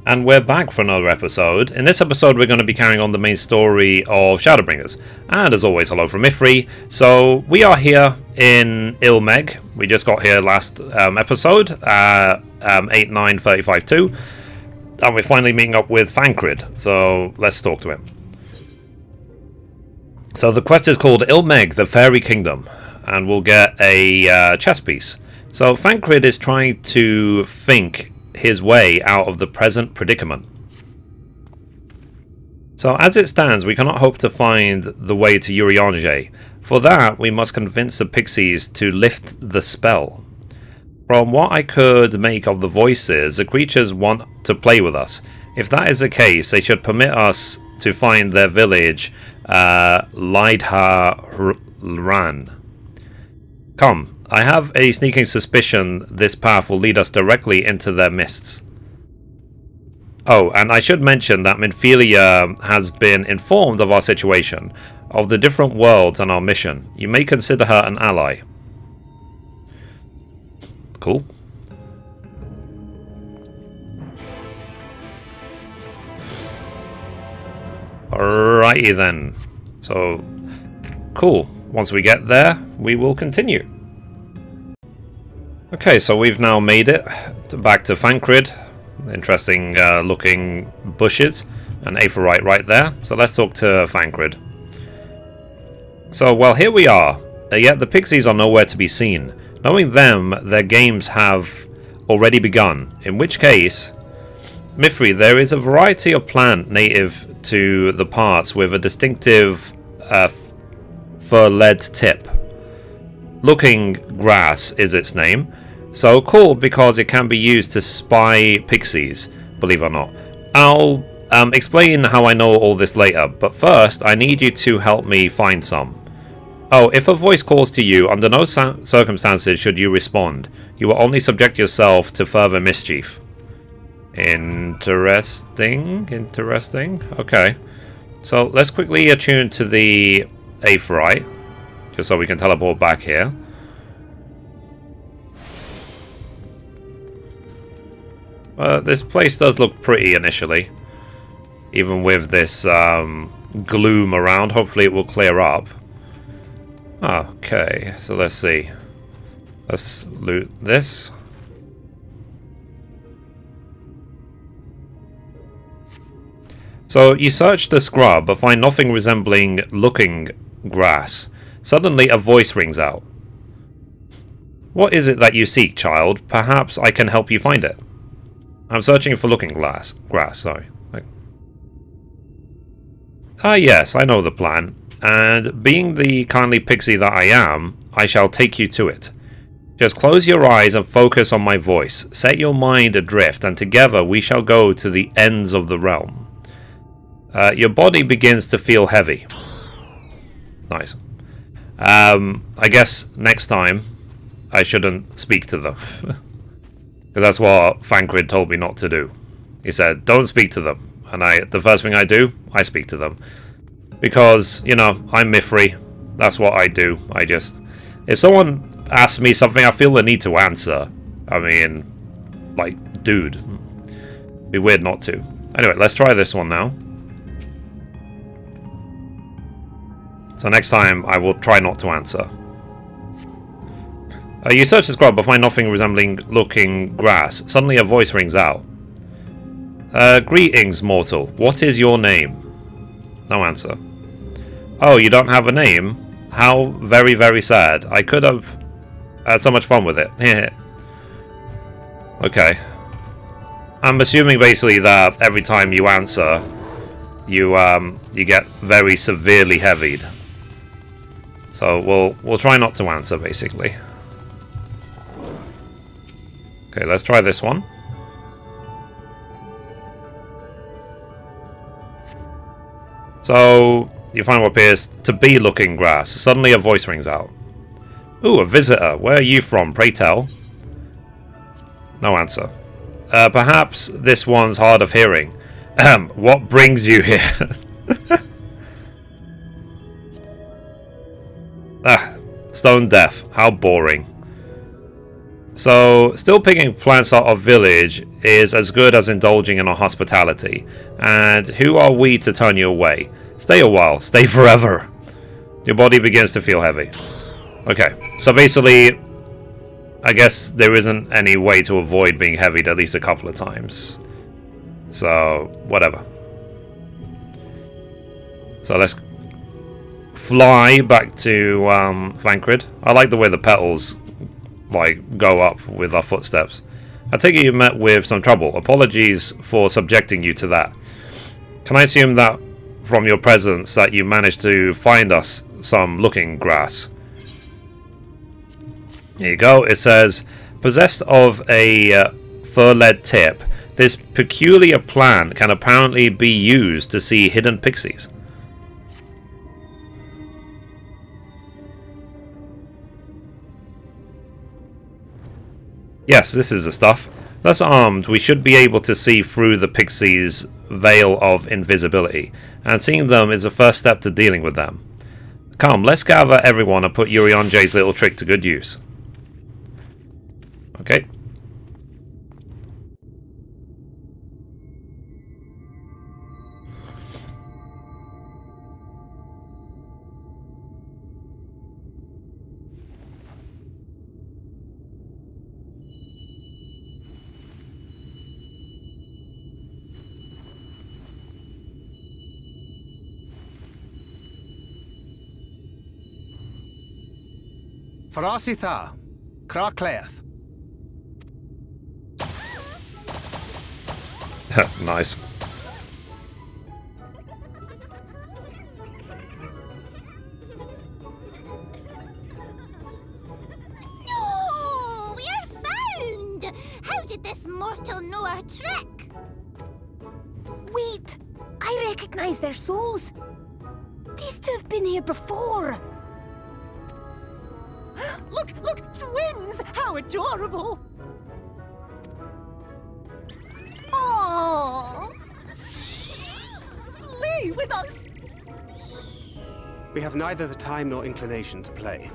And we're back for another episode. In this episode we're going to be carrying on the main story of Shadowbringers. And as always, hello from Mithrie. So we are here in Mheg. We just got here last episode, 8.9.35.2. And we're finally meeting up with Faerie. So let's talk to him. So the quest is called Mheg, the Faerie Kingdom. And we'll get a chess piece. So Faerie is trying to think his way out of the present predicament. So as it stands, we cannot hope to find the way to Urianger. For that, we must convince the pixies to lift the spell. From what I could make of the voices, the creatures want to play with us. If that is the case, they should permit us to find their village, Lidha-Ran. Come. I have a sneaking suspicion this path will lead us directly into their mists. Oh, and I should mention that Mithrie has been informed of our situation, of the different worlds and our mission. You may consider her an ally. Cool. Alrighty then. So, cool. Once we get there, we will continue. Okay, so we've now made it back to Faerie. Interesting looking bushes and Faerie right there. So let's talk to Faerie. So, well, here we are. Yet the pixies are nowhere to be seen. Knowing them, their games have already begun. In which case, Mithrie, there is a variety of plant native to the parts with a distinctive fur-led tip. Looking grass is its name. So called because it can be used to spy pixies, believe it or not. I'll explain how I know all this later, but first I need you to help me find some. Oh, if a voice calls to you, under no circumstances should you respond. You will only subject yourself to further mischief. Interesting. Okay. So let's quickly attune to the Faerie, just so we can teleport back here. This place does look pretty initially, even with this gloom around. Hopefully it will clear up. Okay, so let's see. Let's loot this. So you search the scrub but find nothing resembling looking grass. Suddenly a voice rings out. What is it that you seek, child? Perhaps I can help you find it. I'm searching for looking grass, sorry. Yes, I know the plan. And being the kindly pixie that I am, I shall take you to it. Just close your eyes and focus on my voice. Set your mind adrift, and together we shall go to the ends of the realm. Your body begins to feel heavy. Nice. I guess next time I shouldn't speak to them. Because that's what Faerie told me not to do. He said, don't speak to them. And the first thing I do, I speak to them. Because, you know, I'm Mithrie. That's what I do. If someone asks me something, I feel the need to answer. I mean, like, dude. It'd be weird not to. Anyway, let's try this one now. So next time, I will try not to answer. You search the scrub but find nothing resembling looking grass. Suddenly a voice rings out. Greetings, mortal. What is your name? No answer. Oh, you don't have a name? How very, very sad. I could have had so much fun with it. Okay. I'm assuming basically that every time you answer, you get very severely heavied. So we'll try not to answer basically. Okay, let's try this one. So, you find what appears to be looking grass. Suddenly a voice rings out. Ooh, a visitor. Where are you from, pray tell? No answer. Perhaps this one's hard of hearing. What brings you here? Stone deaf. How boring. So, still picking plants out of village is as good as indulging in our hospitality. And who are we to turn you away? Stay a while, stay forever. Your body begins to feel heavy. Okay, so basically, I guess there isn't any way to avoid being heavied at least a couple of times. So, whatever. So let's fly back to Faerie. I like the way the petals like go up with our footsteps. I take it you met with some trouble. Apologies for subjecting you to that. Can I assume that from your presence that you managed to find us some looking grass? Here you go. It says, possessed of a fur-led tip, this peculiar plant can apparently be used to see hidden pixies. Yes, this is the stuff. Thus armed, we should be able to see through the pixies' veil of invisibility, and seeing them is the first step to dealing with them. Come, let's gather everyone and put Urianger's little trick to good use. Okay. Farasitha, Krakleath. Nice. No! We are found! How did this mortal know our trick? Wait! I recognize their souls. These two have been here before. Look, twins! How adorable! Oh! Plea with us! We have neither the time nor inclination to play.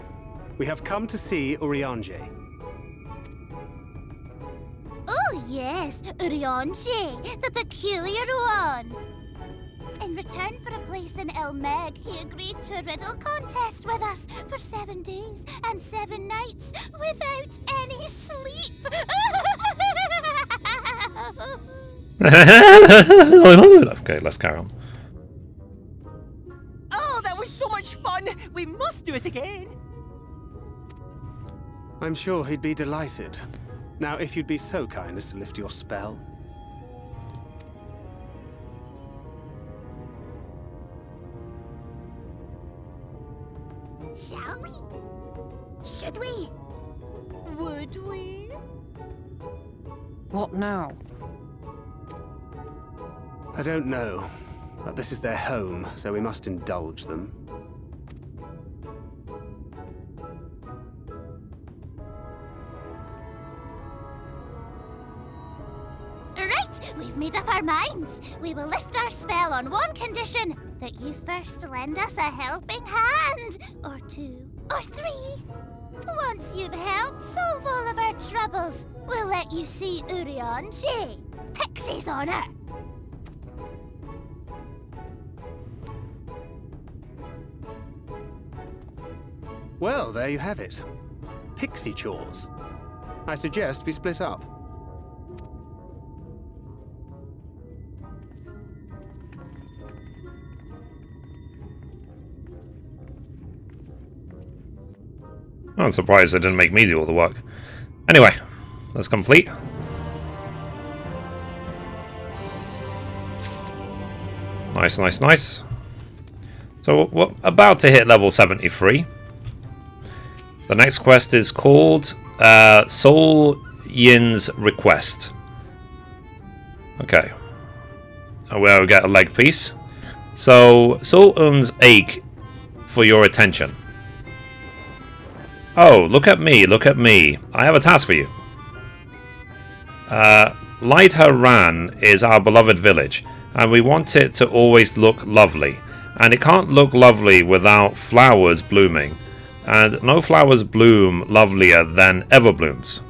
We have come to see Urianger. Oh yes, Urianger, the peculiar one. In return for a place in Mheg, he agreed to a riddle contest with us for 7 days and 7 nights without any sleep. Okay, let's carry on. Oh, that was so much fun! We must do it again! I'm sure he'd be delighted. Now, if you'd be so kind as to lift your spell. Shall we? Should we? Would we? What now? I don't know, but this is their home, so we must indulge them. Right, we've made up our minds. We will lift our spell on one condition, that you first lend us a helping hand, or 2, or 3. Once you've helped solve all of our troubles, we'll let you see Urianger. Pixie's honor. Well, there you have it. Pixie chores. I suggest we split up. I'm surprised they didn't make me do all the work. Anyway, let's complete. Nice, nice, nice. So we're about to hit level 73. The next quest is called Sol Yin's Request. Okay. Where we get a leg piece. So, Sol Yin's ache for your attention. Oh, look at me, look at me. I have a task for you. Light Errand is our beloved village, and we want it to always look lovely. And it can't look lovely without flowers blooming. And no flowers bloom lovelier than Everblooms.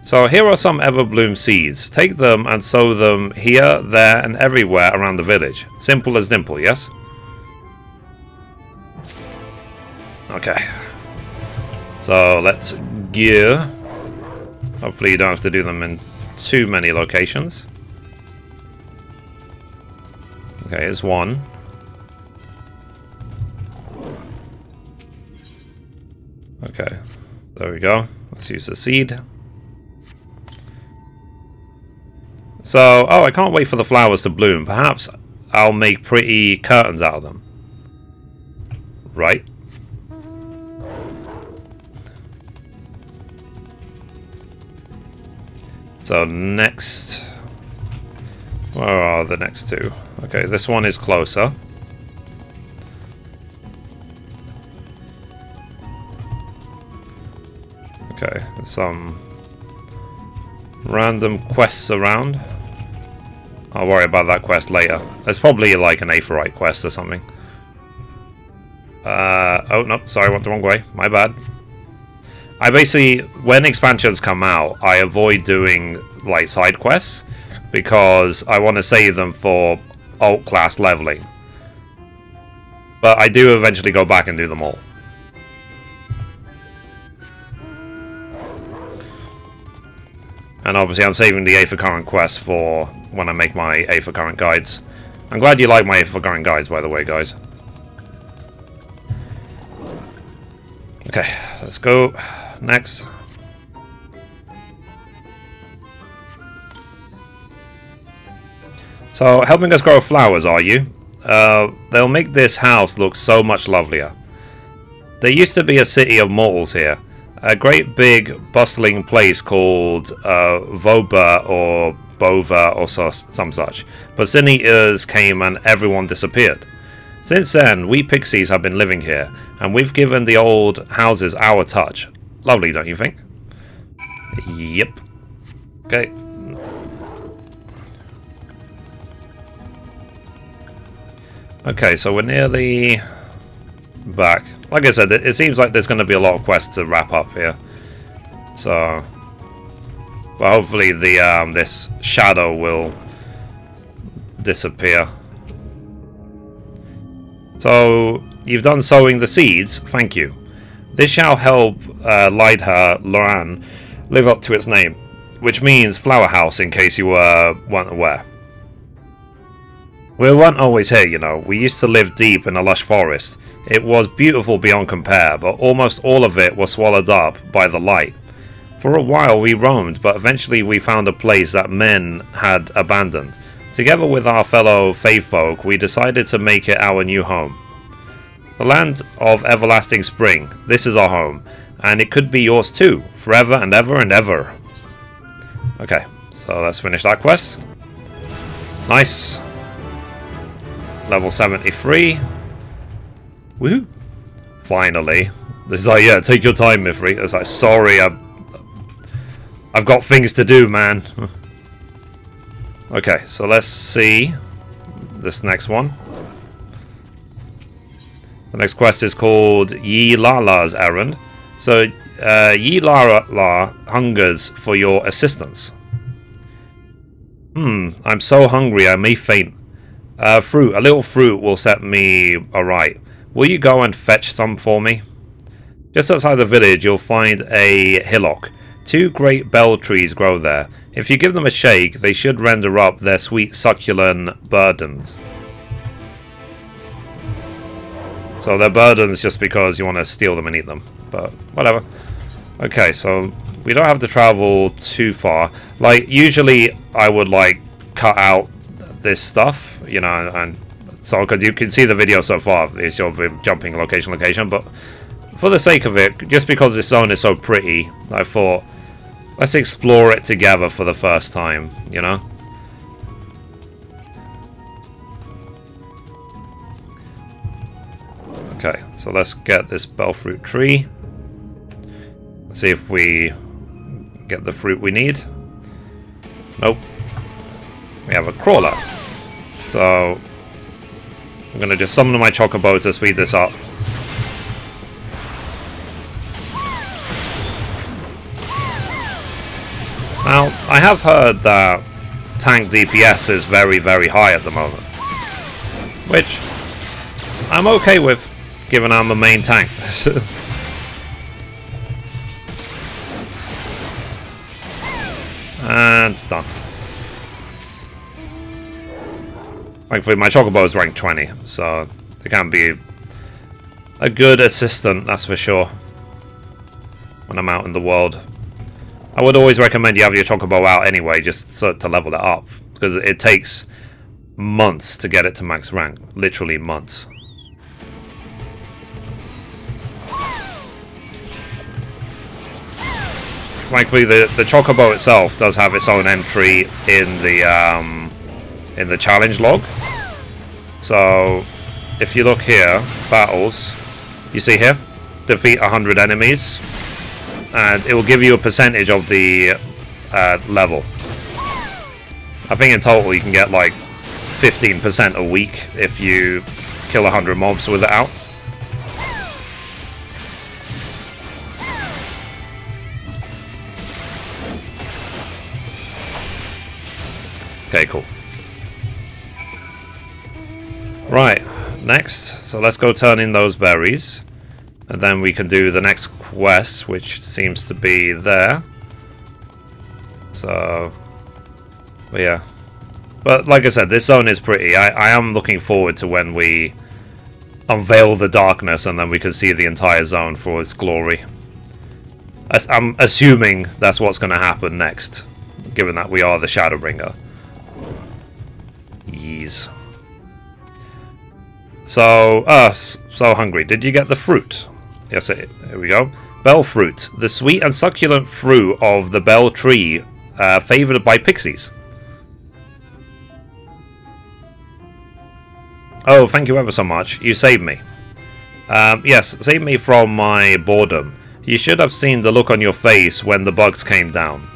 So here are some Everbloom seeds. Take them and sow them here, there, and everywhere around the village. Simple as dimple, yes? Okay. So let's gear. Hopefully you don't have to do them in too many locations. Okay, here's one. Okay, there we go. Let's use the seed. So, oh, I can't wait for the flowers to bloom. Perhaps I'll make pretty curtains out of them. Right. So next... Where are the next two? Okay, this one is closer. Okay, there's some random quests around. I'll worry about that quest later. There's probably like an Faerie quest or something. Oh, no, sorry, I went the wrong way. My bad. I basically, when expansions come out, I avoid doing like side quests because I want to save them for alt class leveling. But I do eventually go back and do them all. And obviously I'm saving the A for current quest for when I make my A for current guides. I'm glad you like my A for current guides, by the way, guys. Okay, let's go. Next. So, helping us grow flowers, are you? They'll make this house look so much lovelier. There used to be a city of mortals here. A great big bustling place called Voba or Bova or some such. But sin eaters came and everyone disappeared. Since then, we pixies have been living here, and we've given the old houses our touch. Lovely, don't you think? Yep. Okay. Okay, so we're nearly back. Like I said, it seems like there's going to be a lot of quests to wrap up here. So, but hopefully the this shadow will disappear. So, you've done sowing the seeds. Thank you. This shall help Lydha Loran live up to its name, which means flower house, in case you weren't aware. We weren't always here, you know. We used to live deep in a lush forest. It was beautiful beyond compare, but almost all of it was swallowed up by the light. For a while we roamed, but eventually we found a place that men had abandoned. Together with our fellow Fae folk, we decided to make it our new home. The land of everlasting spring. This is our home, and it could be yours too, forever and ever and ever. Okay, so let's finish that quest. Nice. Level 73. Woohoo! Finally. This is like, yeah, take your time, Mithrie. It's like, sorry, I've got things to do, man. Okay, so let's see this next one. The next quest is called Iala's Errand. So, Iala hungers for your assistance. I'm so hungry I may faint. Fruit, a little fruit will set me alright. Will you go and fetch some for me? Just outside the village you'll find a hillock. 2 great bell trees grow there. If you give them a shake, they should render up their sweet succulent burdens. So they're burdens just because you want to steal them and eat them. But whatever. Okay, so we don't have to travel too far. Like, usually I would like cut out this stuff, you know, and so because you can see the video so far, it's you'll be jumping location, but for the sake of it, just because this zone is so pretty, I thought let's explore it together for the first time, you know. Okay, so let's get this bellfruit tree. Let's see if we get the fruit we need. Nope. We have a crawler. So I'm going to just summon my chocobo to speed this up. have heard that tank DPS is very, very high at the moment, which I'm okay with, given I'm the main tank. And it's done. Thankfully, my Chocobo is rank 20, so it can be a good assistant, that's for sure, when I'm out in the world. I would always recommend you have your Chocobo out anyway, just so to level it up, because it takes months to get it to max rank. Literally months. Thankfully, the Chocobo itself does have its own entry in the challenge log. So, if you look here, battles, you see here, defeat 100 enemies, and it will give you a percentage of the level. I think in total you can get like 15% a week if you kill 100 mobs with it out. Okay, cool. Right, next, so let's go turn in those berries, and then we can do the next quest, which seems to be there. So, but yeah. But like I said, this zone is pretty. I am looking forward to when we unveil the darkness and then we can see the entire zone for its glory. I'm assuming that's what's going to happen next, given that we are the Shadowbringer. Yeez. So, so hungry. Did you get the fruit? Yes, here we go. Bell fruit. The sweet and succulent fruit of the bell tree, favored by pixies. Oh, thank you ever so much. You saved me. Yes, saved me from my boredom. You should have seen the look on your face when the bugs came down.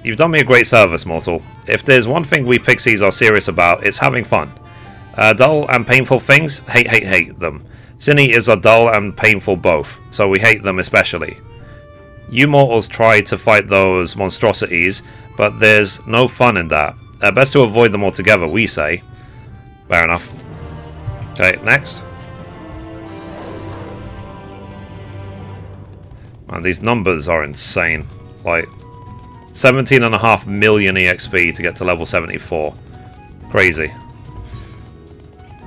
You've done me a great service, mortal. If there's one thing we pixies are serious about, it's having fun. Dull and painful things, hate them. Sin eaters are dull and painful both, so we hate them especially. You mortals try to fight those monstrosities, but there's no fun in that. Best to avoid them altogether, we say. Fair enough. Okay, next. Man, these numbers are insane. Like, 17.5 million EXP to get to level 74. Crazy.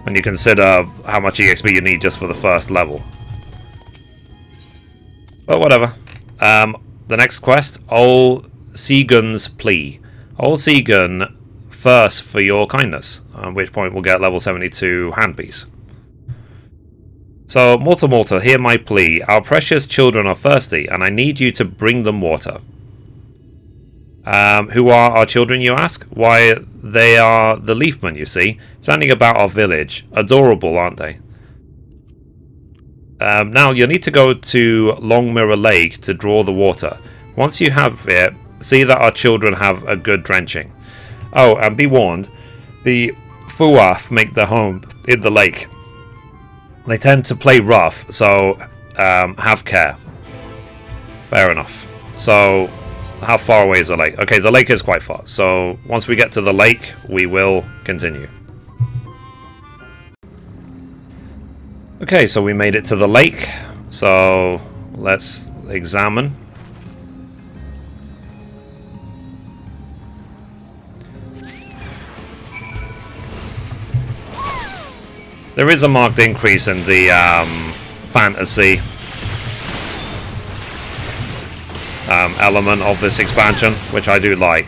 When you consider how much EXP you need just for the first level. But whatever. The next quest, Old Sigun's Plea. Old Sigun, first for your kindness. At which point we'll get level 72 handpiece. So, Mortal, hear my plea. Our precious children are thirsty, and I need you to bring them water. Who are our children, you ask? Why, they are the Leafmen, you see, standing about our village. Adorable, aren't they? Now, you'll need to go to Long Mirror Lake to draw the water. Once you have it, see that our children have a good drenching. Oh, and be warned, the Fuaf make their home in the lake. They tend to play rough, so have care. Fair enough. So, how far away is the lake? Okay, the lake is quite far. So, once we get to the lake, we will continue. Okay, so we made it to the lake. So, let's examine. There is a marked increase in the fantasy element of this expansion, which I do like.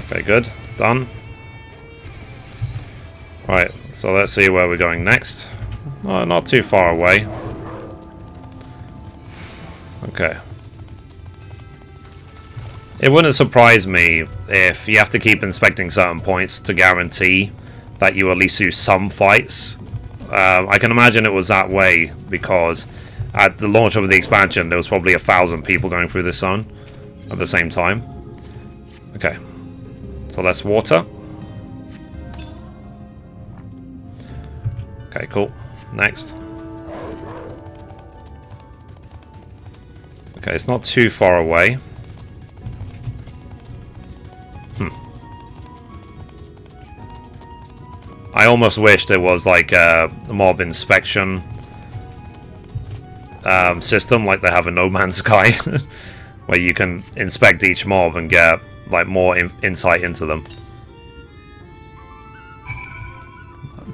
Okay, good. Done. Right, so let's see where we're going next. Oh, not too far away. Okay. It wouldn't surprise me if you have to keep inspecting certain points to guarantee that you at least do some fights. I can imagine it was that way because at the launch of the expansion there was probably 1,000 people going through this zone at the same time. Okay. So that's water. Okay, cool. Next. Okay, it's not too far away. I almost wished it was like a mob inspection system like they have in No Man's Sky, where you can inspect each mob and get like more insight into them.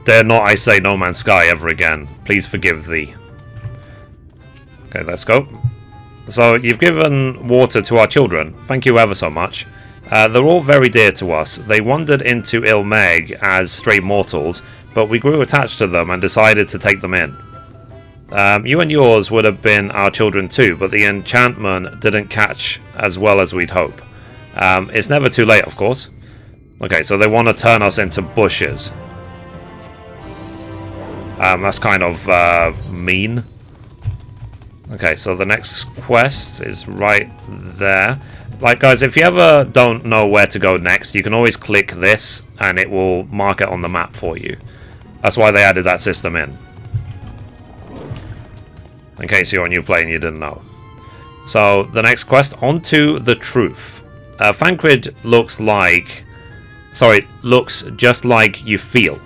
Dare not I say No Man's Sky ever again. Please forgive thee. Okay, let's go. So, you've given water to our children. Thank you ever so much. They're all very dear to us. They wandered into Mheg as stray mortals, but we grew attached to them and decided to take them in. You and yours would have been our children too, but the enchantment didn't catch as well as we'd hope. It's never too late, of course. Okay, so they want to turn us into bushes. That's kind of mean. Okay, so the next quest is right there. Like, guys, if you ever don't know where to go next, you can always click this and it will mark it on the map for you. That's why they added that system in case you're a new player and you didn't know. So, the next quest, onto the truth. Fancred looks like... Sorry, looks just like you feel.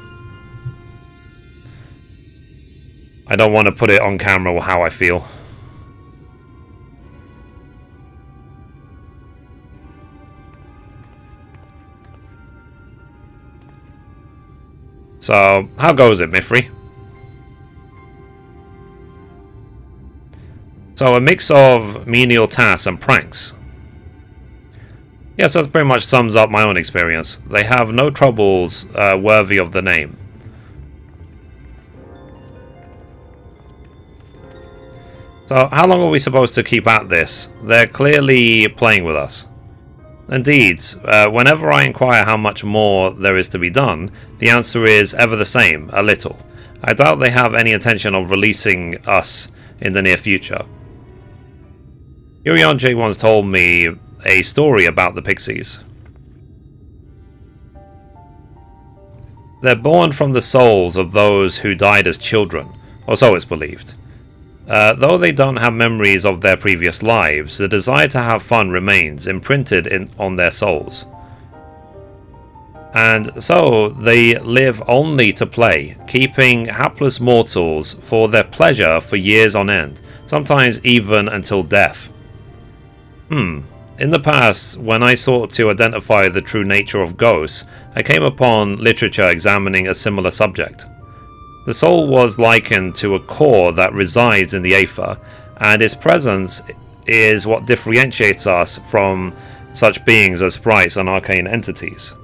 I don't want to put it on camera how I feel. So, how goes it, Mithrie? So, a mix of menial tasks and pranks. Yes, that pretty much sums up my own experience. They have no troubles worthy of the name. So, how long are we supposed to keep at this? They're clearly playing with us. Indeed, whenever I inquire how much more there is to be done, the answer is ever the same, a little. I doubt they have any intention of releasing us in the near future. Urianjay once told me a story about the pixies. They're born from the souls of those who died as children, or so it's believed. Though they don't have memories of their previous lives, the desire to have fun remains imprinted on their souls. And so they live only to play, keeping hapless mortals for their pleasure for years on end, sometimes even until death. In the past, when I sought to identify the true nature of ghosts, I came upon literature examining a similar subject. The soul was likened to a core that resides in the Aether, and its presence is what differentiates us from such beings as sprites and arcane entities.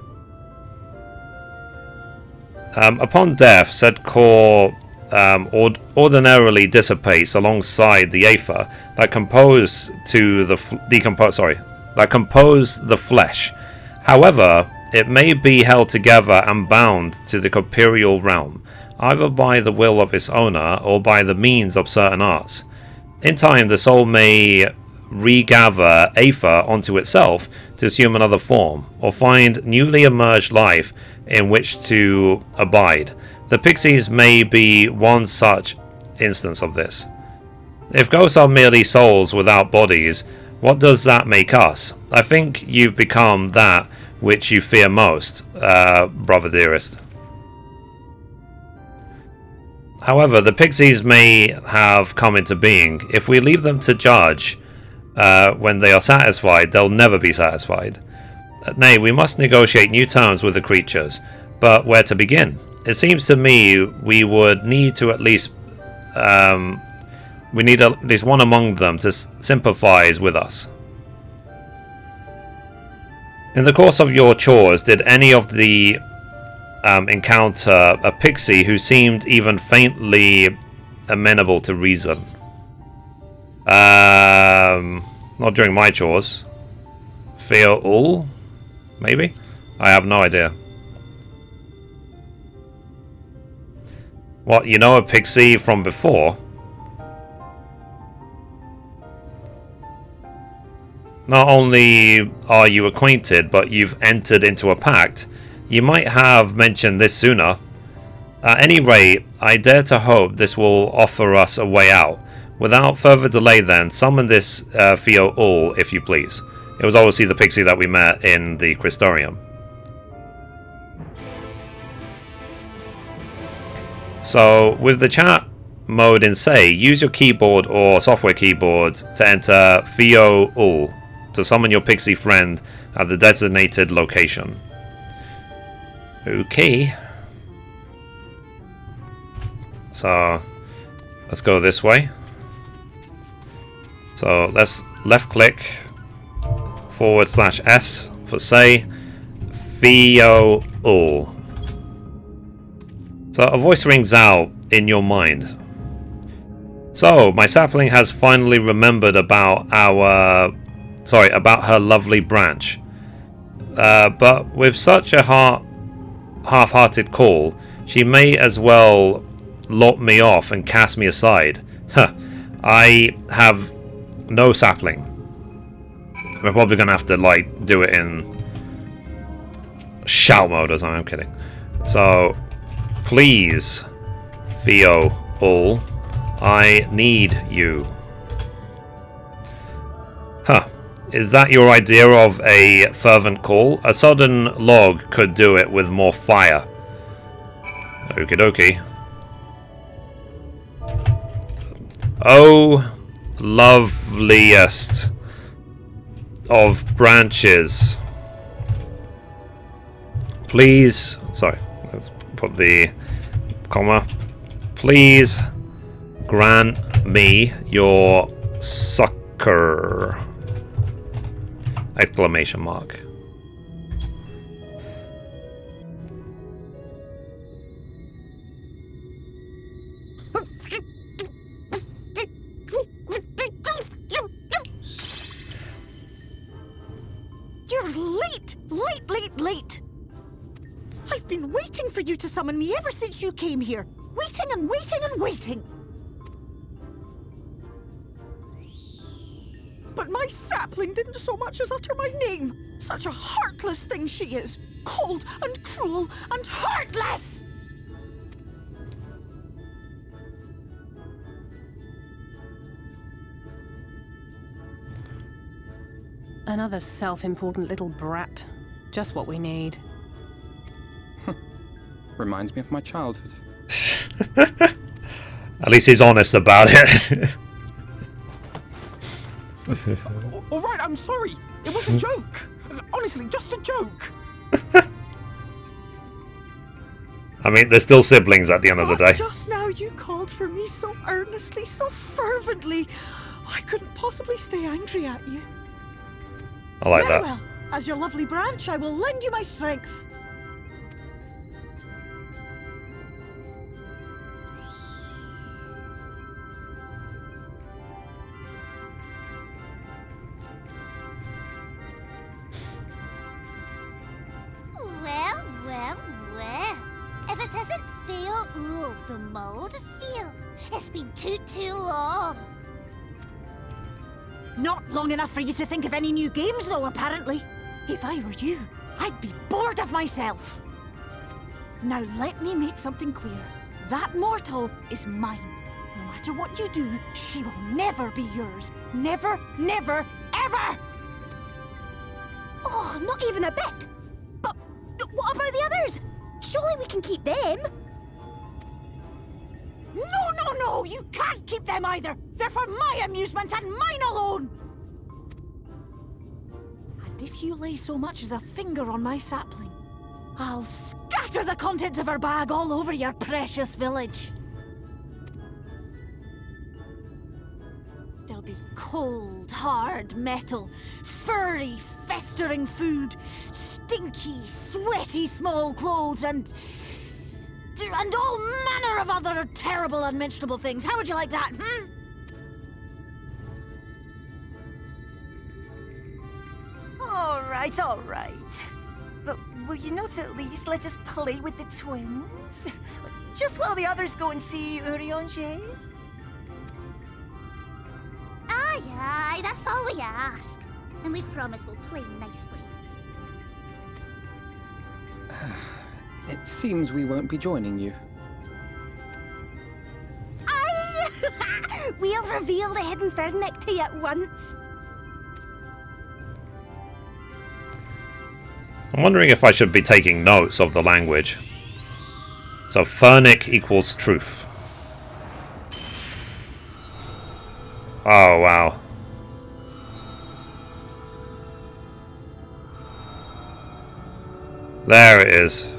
Upon death, said core ordinarily dissipates alongside the Aether that compose the flesh. However, it may be held together and bound to the corporeal realm, either by the will of its owner or by the means of certain arts. In time, the soul may regather Aether onto itself to assume another form, or find newly emerged life in which to abide. The pixies may be one such instance of this. If ghosts are merely souls without bodies, what does that make us? I think you've become that which you fear most, brother dearest. However, the pixies may have come into being. If we leave them to judge when they are satisfied, they'll never be satisfied. Nay, we must negotiate new terms with the creatures, but where to begin? It seems to me we would need to at least one among them to sympathize with us. In the course of your chores, did any of the encounter a pixie who seemed even faintly amenable to reason? Not during my chores. Faerie? Maybe? I have no idea. What, you know a pixie from before? Not only are you acquainted, but you've entered into a pact. You might have mentioned this sooner. At any rate, I dare to hope this will offer us a way out. Without further delay then, summon this Theo all, if you please. It was obviously the pixie that we met in the Crystorium. So, with the chat mode in Say, use your keyboard or software keyboard to enter Theo all to summon your pixie friend at the designated location. Okay. So, let's go this way. So, let's left click /S for Say Theo all. So a voice rings out in your mind. So, my sapling has finally remembered about about her lovely branch. But with such a half-hearted call, she may as well lot me off and cast me aside. Huh. I have no sapling. We're probably gonna have to like do it in shout mode or something. I'm kidding. So, please, Theo all, I need you. Huh. Is that your idea of a fervent call? A sudden log could do it with more fire. Okie dokie. Oh, loveliest of branches. Please, sorry, let's put the comma. Please grant me your succor! Exclamation mark. You're late! Late! I've been waiting for you to summon me ever since you came here. Waiting and waiting and waiting. But my sapling didn't so much as utter my name. Such a heartless thing she is. Cold and cruel and heartless! Another self-important little brat. Just what we need. Reminds me of my childhood. At least he's honest about it. All right, I'm sorry. It was a joke. Honestly, just a joke. I mean, they're still siblings at the end of the day. Just now you called for me so earnestly, so fervently. I couldn't possibly stay angry at you. I like Very that. well. As your lovely branch, I will lend you my strength. Well. If it isn't Theo Ool, the mold feel. It's been too long. Not long enough for you to think of any new games, though, apparently. If I were you, I'd be bored of myself. Now let me make something clear. That mortal is mine. No matter what you do, she will never be yours. Never, never, ever! Oh, not even a bit. But what about the others? Surely we can keep them. No, you can't keep them either. They're for my amusement and mine alone. And if you lay so much as a finger on my sapling, I'll scatter the contents of her bag all over your precious village. There'll be cold, hard metal, furry, festering food, stinky, sweaty small clothes, and all manner of other terrible, unmentionable things. How would you like that, All right. But will you not at least let us play with the twins? Just while the others go and see Urianger? Aye, that's all we ask. And we promise we'll play nicely. It seems we won't be joining you. We'll reveal the hidden Fernic to you at once. I'm wondering if I should be taking notes of the language. So Fernic equals truth. Oh, wow. There it is.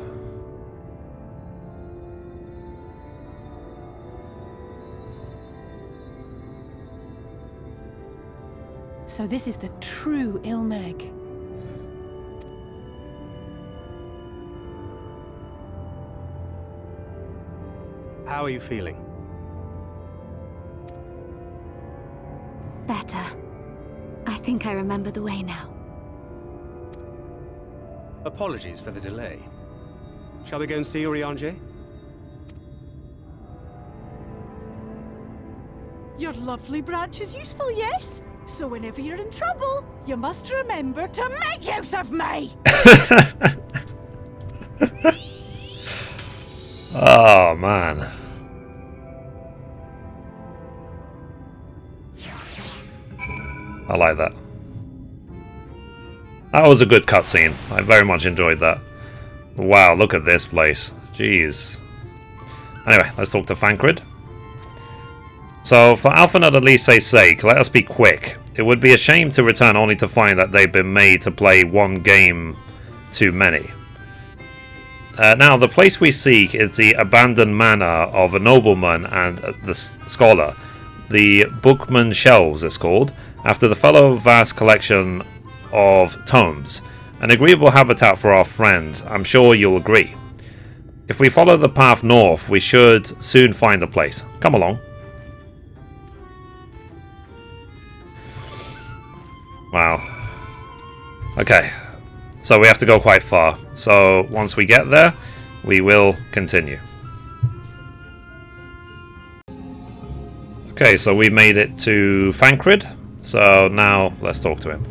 So this is the true Mheg. How are you feeling? Better. I think I remember the way now. Apologies for the delay. Shall we go and see Urianger? Your lovely branch is useful, yes? So whenever you're in trouble, you must remember to make use of me! Oh, man. I like that. That was a good cutscene. I very much enjoyed that. Wow, look at this place. Jeez. Anyway, let's talk to Fancred. So, for Alphanut Elise's sake, let us be quick. It would be a shame to return only to find that they've been made to play one game too many. Now, the place we seek is the abandoned manor of a nobleman and the scholar. The Bookman Shelves, it's called, after the fellow vast collection of tomes. An agreeable habitat for our friend, I'm sure you'll agree. If we follow the path north, we should soon find the place. Come along. Wow. Okay. So we have to go quite far. So once we get there, we will continue. Okay, so we made it to Fancred. So now let's talk to him.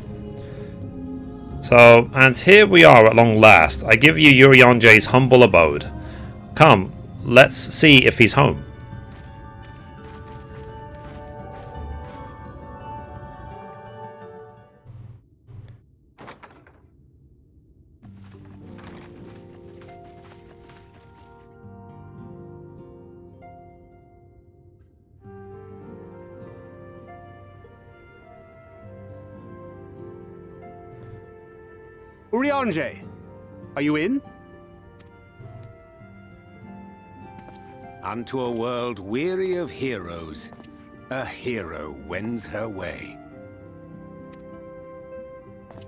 So, and here we are at long last. I give you Urianger's humble abode. Come, let's see if he's home. Urianger, are you in? Unto a world weary of heroes, a hero wends her way.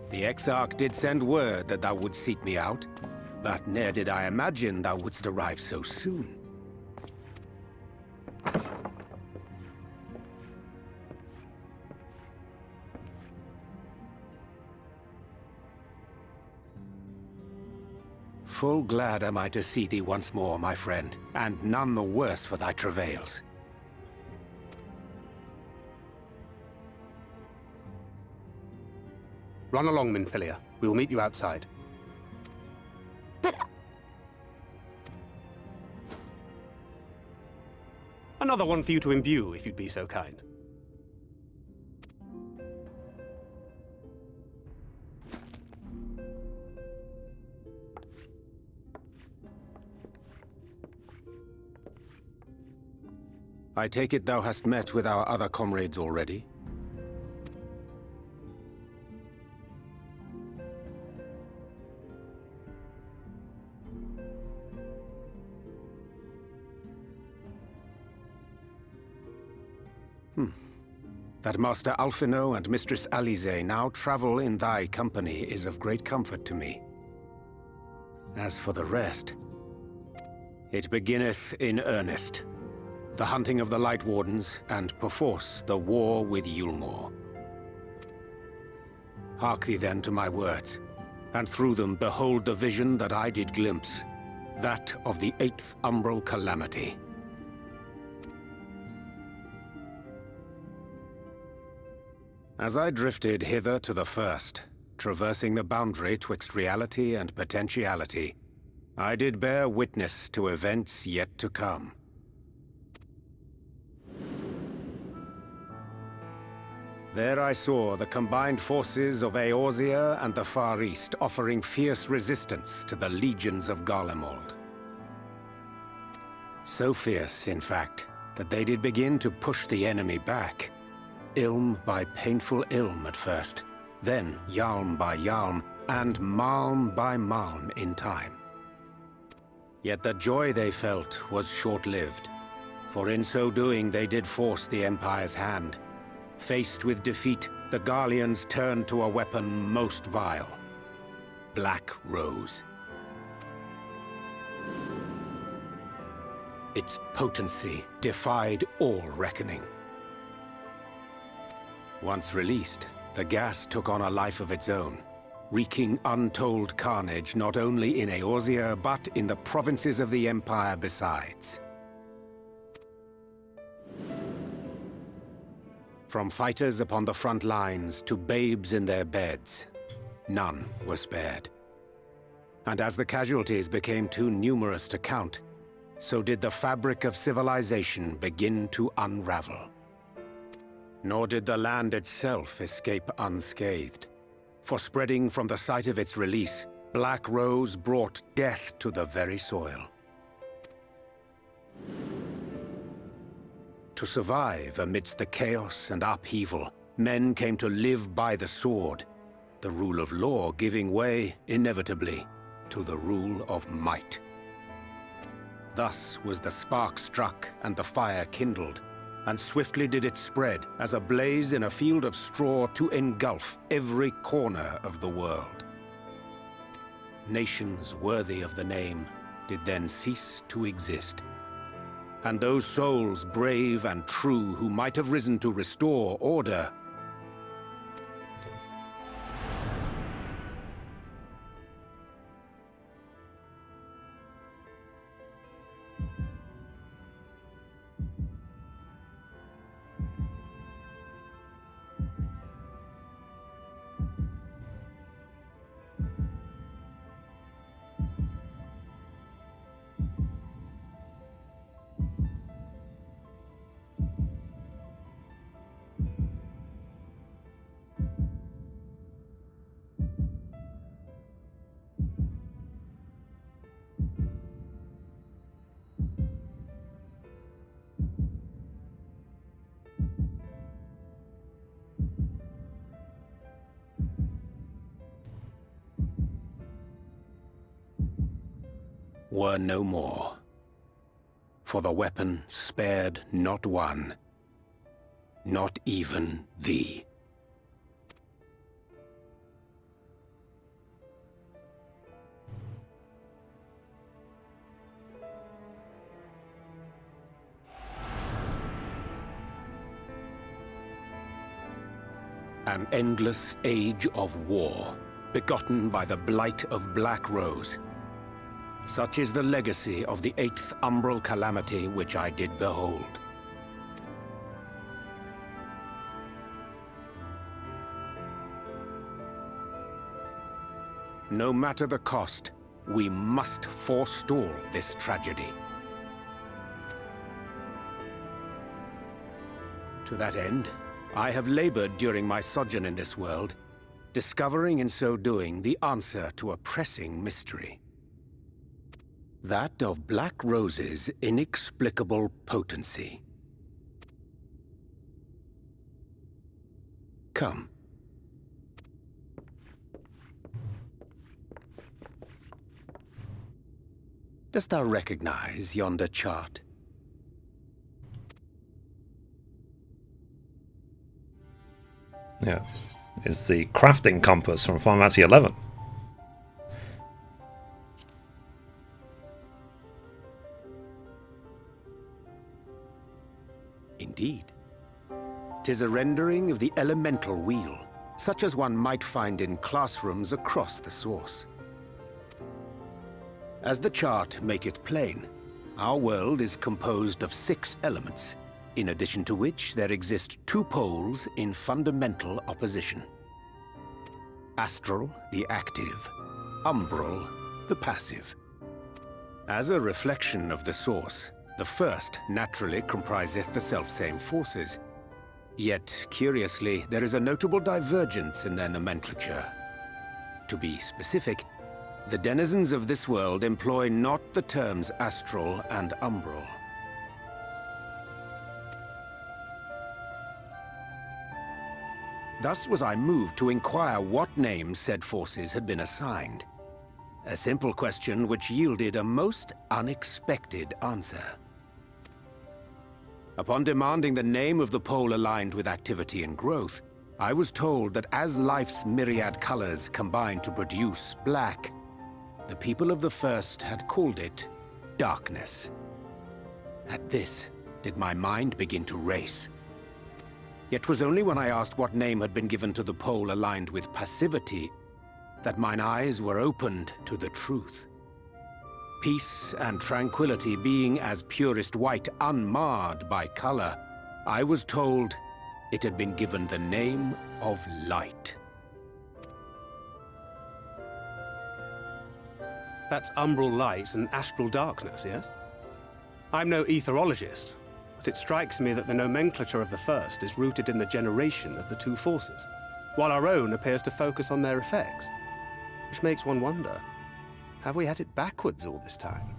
The Exarch did send word that thou wouldst seek me out, but ne'er did I imagine thou wouldst arrive so soon. Full glad am I to see thee once more, my friend, and none the worse for thy travails. Run along, Minfilia. We'll meet you outside. But... Another one for you to imbue, if you'd be so kind. I take it thou hast met with our other comrades already? That Master Alphino and Mistress Alize now travel in thy company is of great comfort to me. As for the rest, it beginneth in earnest. The hunting of the Light Wardens, and perforce the war with Yulmore. Hark thee then to my words, and through them behold the vision that I did glimpse, that of the 8th Umbral Calamity. As I drifted hither to the first, traversing the boundary twixt reality and potentiality, I did bear witness to events yet to come. There I saw the combined forces of Eorzea and the Far East offering fierce resistance to the legions of Garlemald. So fierce, in fact, that they did begin to push the enemy back. Ilm by painful ilm at first, then yalm by yalm, and malm by malm in time. Yet the joy they felt was short-lived, for in so doing they did force the Empire's hand. Faced with defeat, the Garleans turned to a weapon most vile: Black Rose. Its potency defied all reckoning. Once released, the gas took on a life of its own, wreaking untold carnage not only in Eorzea, but in the provinces of the Empire besides. From fighters upon the front lines to babes in their beds, none were spared. And as the casualties became too numerous to count, so did the fabric of civilization begin to unravel. Nor did the land itself escape unscathed, for spreading from the site of its release, Black Rose brought death to the very soil. To survive amidst the chaos and upheaval, men came to live by the sword, the rule of law giving way, inevitably, to the rule of might. Thus was the spark struck and the fire kindled, and swiftly did it spread as a blaze in a field of straw to engulf every corner of the world. Nations worthy of the name did then cease to exist. And those souls brave and true who might have risen to restore order were no more. For the weapon spared not one, not even thee. An endless age of war, begotten by the blight of Black Rose. Such is the legacy of the 8th umbral calamity which I did behold. No matter the cost, we must forestall this tragedy. To that end, I have labored during my sojourn in this world, discovering in so doing the answer to a pressing mystery. That of Black Rose's inexplicable potency. Come. Dost thou recognize yonder chart? Yeah, it's the crafting compass from Final Fantasy XI. Indeed. 'Tis a rendering of the elemental wheel, such as one might find in classrooms across the source. As the chart maketh plain, our world is composed of 6 elements, in addition to which there exist 2 poles in fundamental opposition. Astral, the active; umbral, the passive. As a reflection of the source, the first naturally compriseth the selfsame forces, Yet, curiously, there is a notable divergence in their nomenclature. To be specific, the denizens of this world employ not the terms astral and umbral. Thus was I moved to inquire what names said forces had been assigned. A simple question which yielded a most unexpected answer. Upon demanding the name of the pole aligned with activity and growth, I was told that as life's myriad colors combine to produce black, the people of the first had called it darkness. At this, did my mind begin to race. Yet 'twas only when I asked what name had been given to the pole aligned with passivity that mine eyes were opened to the truth. Peace and tranquility being as purest white, unmarred by color, I was told it had been given the name of light. That's umbral light and astral darkness, yes? I'm no etherologist, but it strikes me that the nomenclature of the first is rooted in the generation of the two forces, while our own appears to focus on their effects. Which makes one wonder, have we had it backwards all this time?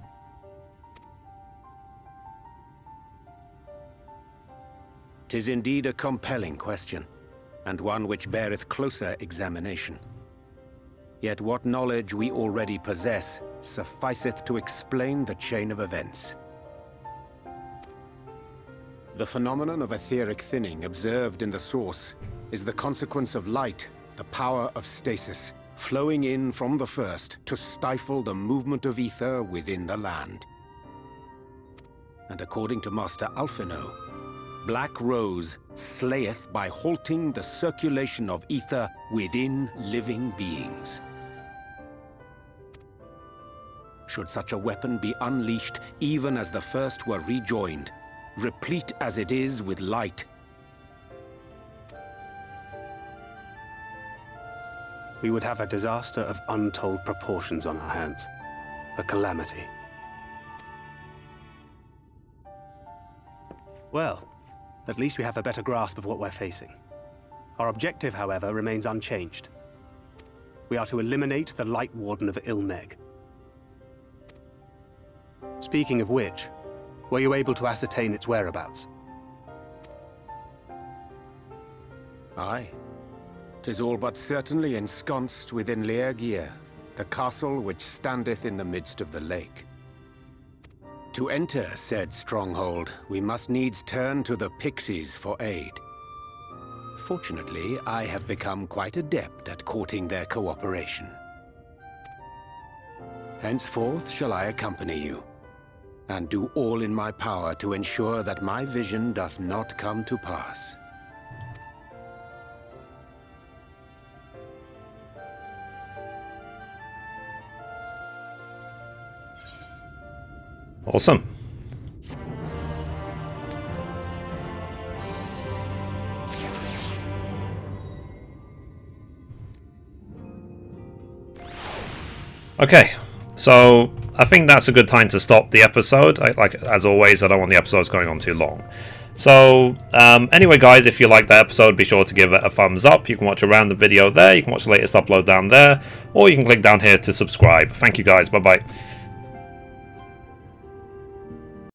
'Tis indeed a compelling question, and one which beareth closer examination. Yet what knowledge we already possess sufficeth to explain the chain of events. The phenomenon of etheric thinning observed in the source is the consequence of light, the power of stasis, flowing in from the first to stifle the movement of ether within the land. And according to Master Alphino, Black Rose slayeth by halting the circulation of ether within living beings. Should such a weapon be unleashed even as the first were rejoined, replete as it is with light, we would have a disaster of untold proportions on our hands. A calamity. Well, at least we have a better grasp of what we're facing. Our objective, however, remains unchanged. We are to eliminate the Light Warden of Mheg. Speaking of which, were you able to ascertain its whereabouts? Aye. 'Tis all but certainly ensconced within Leergear, the castle which standeth in the midst of the lake. To enter said stronghold, we must needs turn to the pixies for aid. Fortunately, I have become quite adept at courting their cooperation. Henceforth shall I accompany you, and do all in my power to ensure that my vision doth not come to pass. Awesome. Okay, so I think that's a good time to stop the episode. Like as always, I don't want the episodes going on too long. So anyway guys, if you like that episode, be sure to give it a thumbs up. You can watch a random video there, you can watch the latest upload down there, or you can click down here to subscribe. Thank you guys, bye bye.